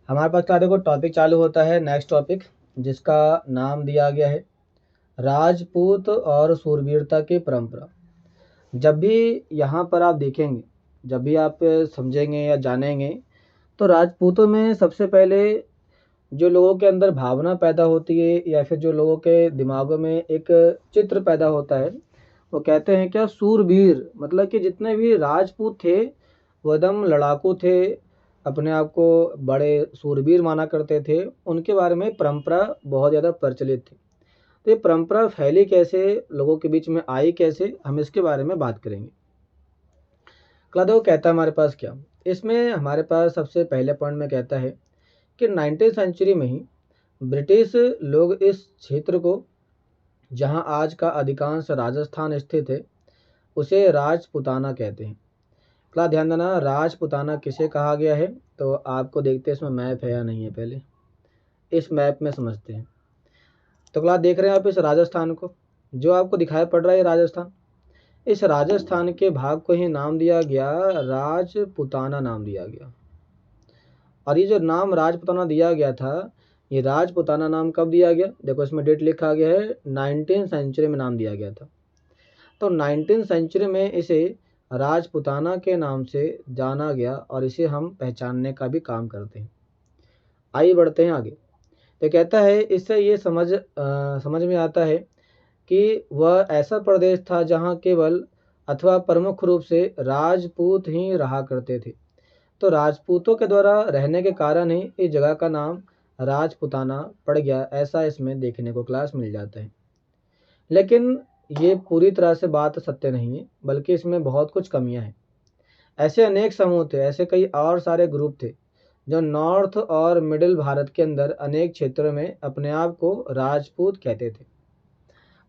हमारे पास क्या देखो टॉपिक चालू होता है, नेक्स्ट टॉपिक जिसका नाम दिया गया है राजपूत और शूरवीरता की परंपरा। जब भी यहाँ पर आप देखेंगे, जब भी आप समझेंगे या जानेंगे, तो राजपूतों में सबसे पहले जो लोगों के अंदर भावना पैदा होती है या फिर जो लोगों के दिमागों में एक चित्र पैदा होता है, वो कहते हैं क्या, सूरवीर। मतलब कि जितने भी राजपूत थे वो एकदम लड़ाकू थे, अपने आप को बड़े सूरवीर माना करते थे। उनके बारे में परंपरा बहुत ज़्यादा प्रचलित थी। तो ये परंपरा फैली कैसे, लोगों के बीच में आई कैसे, हम इसके बारे में बात करेंगे। क्लादो कहता है हमारे पास क्या, इसमें हमारे पास सबसे पहले पॉइंट में कहता है कि 19वीं सेंचुरी में ही ब्रिटिश लोग इस क्षेत्र को, जहां आज का अधिकांश राजस्थान स्थित है, उसे राजपुताना कहते हैं। क्लास ध्यान देना, राजपुताना किसे कहा गया है, तो आपको देखते हैं इसमें मैप है या नहीं है, पहले इस मैप में समझते हैं। तो क्लास देख रहे हैं आप इस राजस्थान को, जो आपको दिखाई पड़ रहा है राजस्थान, इस राजस्थान के भाग को ही नाम दिया गया राजपुताना नाम दिया गया। और ये जो नाम राजपुताना दिया गया था, ये राजपुताना नाम कब दिया गया, देखो इसमें डेट लिखा गया है 19वीं सेंचुरी में नाम दिया गया था। तो 19वीं सेंचुरी में इसे राजपुताना के नाम से जाना गया और इसे हम पहचानने का भी काम करते हैं। आइए बढ़ते हैं आगे। तो कहता है इससे ये समझ में आता है कि वह ऐसा प्रदेश था जहाँ केवल अथवा प्रमुख रूप से राजपूत ही रहा करते थे। तो राजपूतों के द्वारा रहने के कारण ही इस जगह का नाम राजपुताना पड़ गया, ऐसा इसमें देखने को क्लास मिल जाता है। लेकिन ये पूरी तरह से बात सत्य नहीं है, बल्कि इसमें बहुत कुछ कमियां हैं। ऐसे अनेक समूह थे, ऐसे कई और सारे ग्रुप थे जो नॉर्थ और मिडिल भारत के अंदर अनेक क्षेत्रों में अपने आप को राजपूत कहते थे।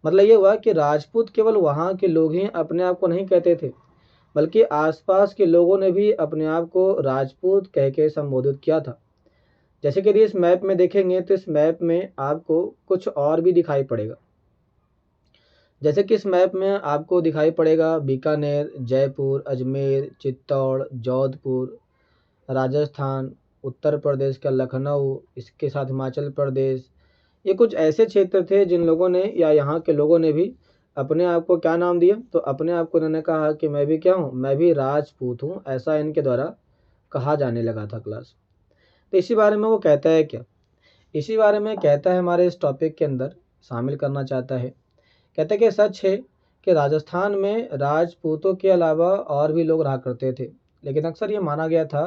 मतलब ये हुआ कि राजपूत केवल वहाँ के लोग ही अपने आप को नहीं कहते थे, बल्कि आसपास के लोगों ने भी अपने आप को राजपूत कह के संबोधित किया था। जैसे कि इस मैप में देखेंगे तो इस मैप में आपको कुछ और भी दिखाई पड़ेगा। जैसे कि इस मैप में आपको दिखाई पड़ेगा बीकानेर, जयपुर, अजमेर, चित्तौड़, जोधपुर, राजस्थान, उत्तर प्रदेश का लखनऊ, इसके साथ हिमाचल प्रदेश। ये कुछ ऐसे क्षेत्र थे जिन लोगों ने या यहाँ के लोगों ने भी अपने आप को क्या नाम दिया, तो अपने आप को इन्होंने कहा कि मैं भी क्या हूँ, मैं भी राजपूत हूँ, ऐसा इनके द्वारा कहा जाने लगा था क्लास। तो इसी बारे में वो कहता है क्या, इसी बारे में कहता है, हमारे इस टॉपिक के अंदर शामिल करना चाहता है। कहते हैं कि सच है कि राजस्थान में राजपूतों के अलावा और भी लोग रहा करते थे, लेकिन अक्सर ये माना गया था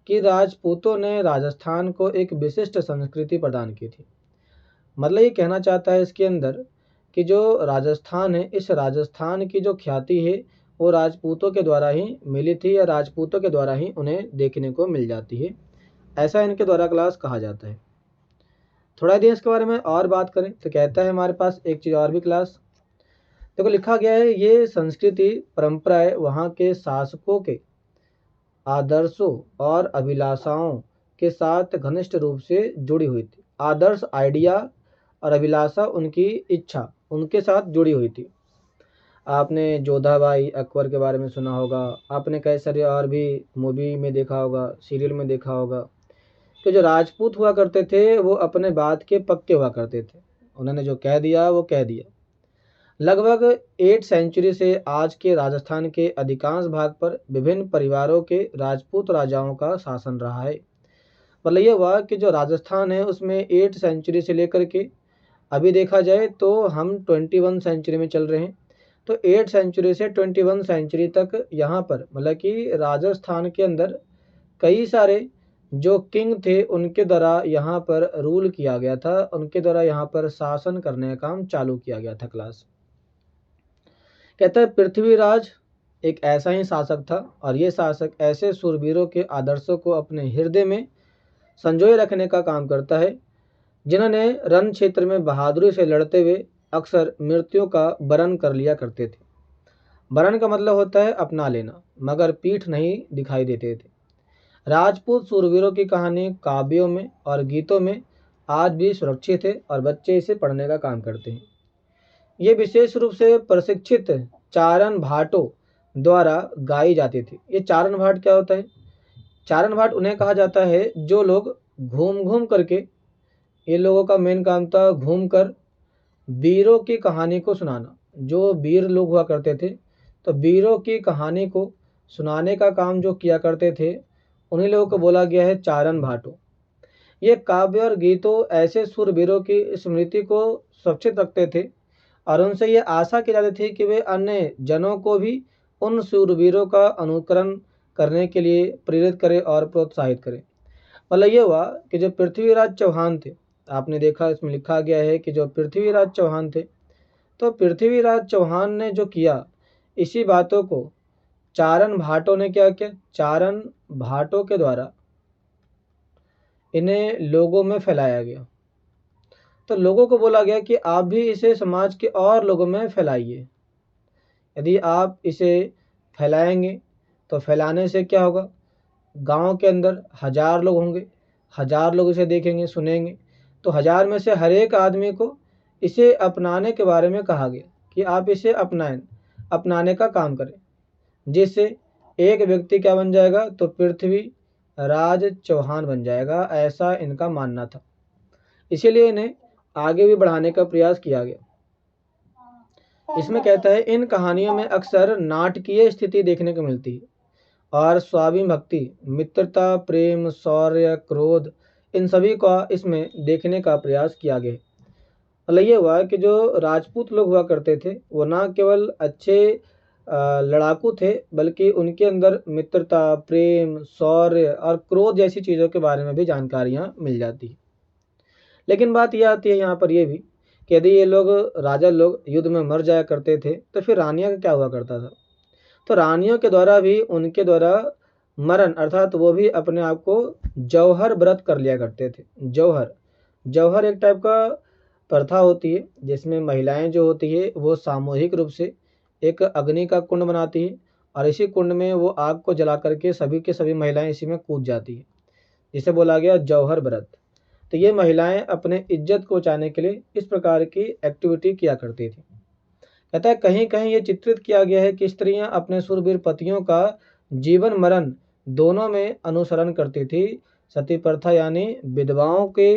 कि राजपूतों ने राजस्थान को एक विशिष्ट संस्कृति प्रदान की थी। मतलब ये कहना चाहता है इसके अंदर कि जो राजस्थान है, इस राजस्थान की जो ख्याति है वो राजपूतों के द्वारा ही मिली थी, या राजपूतों के द्वारा ही उन्हें देखने को मिल जाती है, ऐसा इनके द्वारा क्लास कहा जाता है। थोड़ा देर इसके बारे में और बात करें तो कहता है हमारे पास एक चीज़ और भी क्लास, देखो लिखा गया है, ये संस्कृति परंपराएं वहाँ के शासकों के आदर्शों और अभिलाषाओं के साथ घनिष्ठ रूप से जुड़ी हुई थी। आदर्श, आइडिया और अभिलाषा, उनकी इच्छा उनके साथ जुड़ी हुई थी। आपने जोधाबाई अकबर के बारे में सुना होगा, आपने कई सारे और भी मूवी में देखा होगा, सीरियल में देखा होगा कि जो राजपूत हुआ करते थे वो अपने बात के पक्के हुआ करते थे। उन्होंने जो कह दिया वो कह दिया। लगभग 8 सेंचुरी से आज के राजस्थान के अधिकांश भाग पर विभिन्न परिवारों के राजपूत राजाओं का शासन रहा है। मतलब ये हुआ कि जो राजस्थान है उसमें 8 सेंचुरी से लेकर के अभी देखा जाए तो हम 21 सेंचुरी में चल रहे हैं। तो 8 सेंचुरी से 21 सेंचुरी तक यहाँ पर मतलब कि राजस्थान के अंदर कई सारे जो किंग थे उनके द्वारा यहाँ पर रूल किया गया था, उनके द्वारा यहाँ पर शासन करने का काम चालू किया गया था क्लास। कहता है पृथ्वीराज एक ऐसा ही शासक था, और ये शासक ऐसे सूरवीरों के आदर्शों को अपने हृदय में संजोए रखने का काम करता है जिन्होंने रण क्षेत्र में बहादुरी से लड़ते हुए अक्सर मृत्यु का वरण कर लिया करते थे। वरण का मतलब होता है अपना लेना, मगर पीठ नहीं दिखाई देते थे। राजपूत सूरवीरों की कहानी काव्यों में और गीतों में आज भी सुरक्षित है और बच्चे इसे पढ़ने का काम करते हैं। ये विशेष रूप से प्रशिक्षित चारण भाटों द्वारा गाई जाती थी। ये चारण भाट क्या होता है, चारण भाट उन्हें कहा जाता है जो लोग घूम घूम करके, ये लोगों का मेन काम था घूम कर वीरों की कहानी को सुनाना। जो वीर लोग हुआ करते थे, तो वीरों की कहानी को सुनाने का काम जो किया करते थे, उन्हीं लोगों को बोला गया है चारण भाटो। ये काव्य और गीतों ऐसे सूरवीरों की स्मृति को सुरक्षित रखते थे और उनसे ये आशा की जाती थी कि वे अन्य जनों को भी उन सूरवीरों का अनुकरण करने के लिए प्रेरित करें और प्रोत्साहित करें। मतलब ये हुआ कि जो पृथ्वीराज चौहान थे, आपने देखा इसमें लिखा गया है कि जो पृथ्वीराज चौहान थे, तो पृथ्वीराज चौहान ने जो किया, इसी बातों को चारण भाटों ने क्या किया, चारण भाटों के द्वारा इन्हें लोगों में फैलाया गया। तो लोगों को बोला गया कि आप भी इसे समाज के और लोगों में फैलाइए। यदि आप इसे फैलाएंगे तो फैलाने से क्या होगा, गांव के अंदर 1000 लोग होंगे, 1000 लोग इसे देखेंगे सुनेंगे, तो 1000 में से हर एक आदमी को इसे अपनाने के बारे में कहा गया कि आप इसे अपनाएं, अपनाने का काम करें, जिससे एक व्यक्ति क्या बन जाएगा, तो पृथ्वी राज चौहान बन जाएगा, ऐसा इनका मानना था। इसीलिए इन्हें आगे भी बढ़ाने का प्रयास किया गया। इसमें कहता है इन कहानियों में अक्सर नाटकीय स्थिति देखने को मिलती है और स्वाभिमान भक्ति, मित्रता, प्रेम, शौर्य, क्रोध, इन सभी का इसमें देखने का प्रयास किया गया। मतलब ये हुआ कि जो राजपूत लोग हुआ करते थे, वो ना केवल अच्छे लड़ाकू थे, बल्कि उनके अंदर मित्रता, प्रेम, शौर्य और क्रोध जैसी चीज़ों के बारे में भी जानकारियाँ मिल जाती है। लेकिन बात यह आती है यहाँ पर यह भी कि यदि ये लोग राजा लोग युद्ध में मर जाया करते थे, तो फिर रानियों का क्या हुआ करता था। तो रानियों के द्वारा भी उनके द्वारा मरण, अर्थात वो भी अपने आप को जौहर व्रत कर लिया करते थे। जौहर, जौहर एक टाइप का प्रथा होती है जिसमें महिलाएं जो होती है वो सामूहिक रूप से एक अग्नि का कुंड बनाती है और इसी कुंड में वो आग को जला करके सभी के सभी महिलाएं इसी में कूद जाती है, जिसे बोला गया जौहर व्रत। तो ये महिलाएं अपने इज्जत को बचाने के लिए इस प्रकार की एक्टिविटी किया करती थी। कहता है कहीं कहीं ये चित्रित किया गया है कि स्त्रियां अपने शूरवीर पतियों का जीवन मरण दोनों में अनुसरण करती थी। सती प्रथा यानी विधवाओं के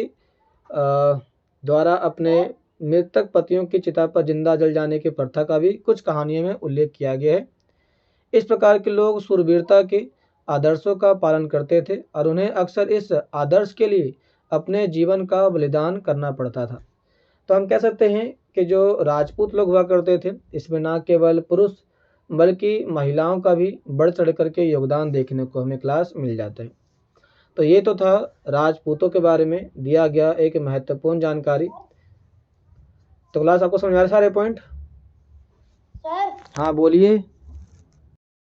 द्वारा अपने मृतक पतियों की चिता पर जिंदा जल जाने की प्रथा का भी कुछ कहानियों में उल्लेख किया गया है। इस प्रकार के लोग शूरवीरता के आदर्शों का पालन करते थे और उन्हें अक्सर इस आदर्श के लिए अपने जीवन का बलिदान करना पड़ता था। तो हम कह सकते हैं कि जो राजपूत लोग हुआ करते थे, इसमें ना केवल पुरुष बल्कि महिलाओं का भी बढ़ चढ़ करके योगदान देखने को हमें क्लास मिल जाता है। तो ये तो था राजपूतों के बारे में दिया गया एक महत्वपूर्ण जानकारी। तो क्लास आपको समझ आ रहे सारे पॉइंट? सर हाँ बोलिए।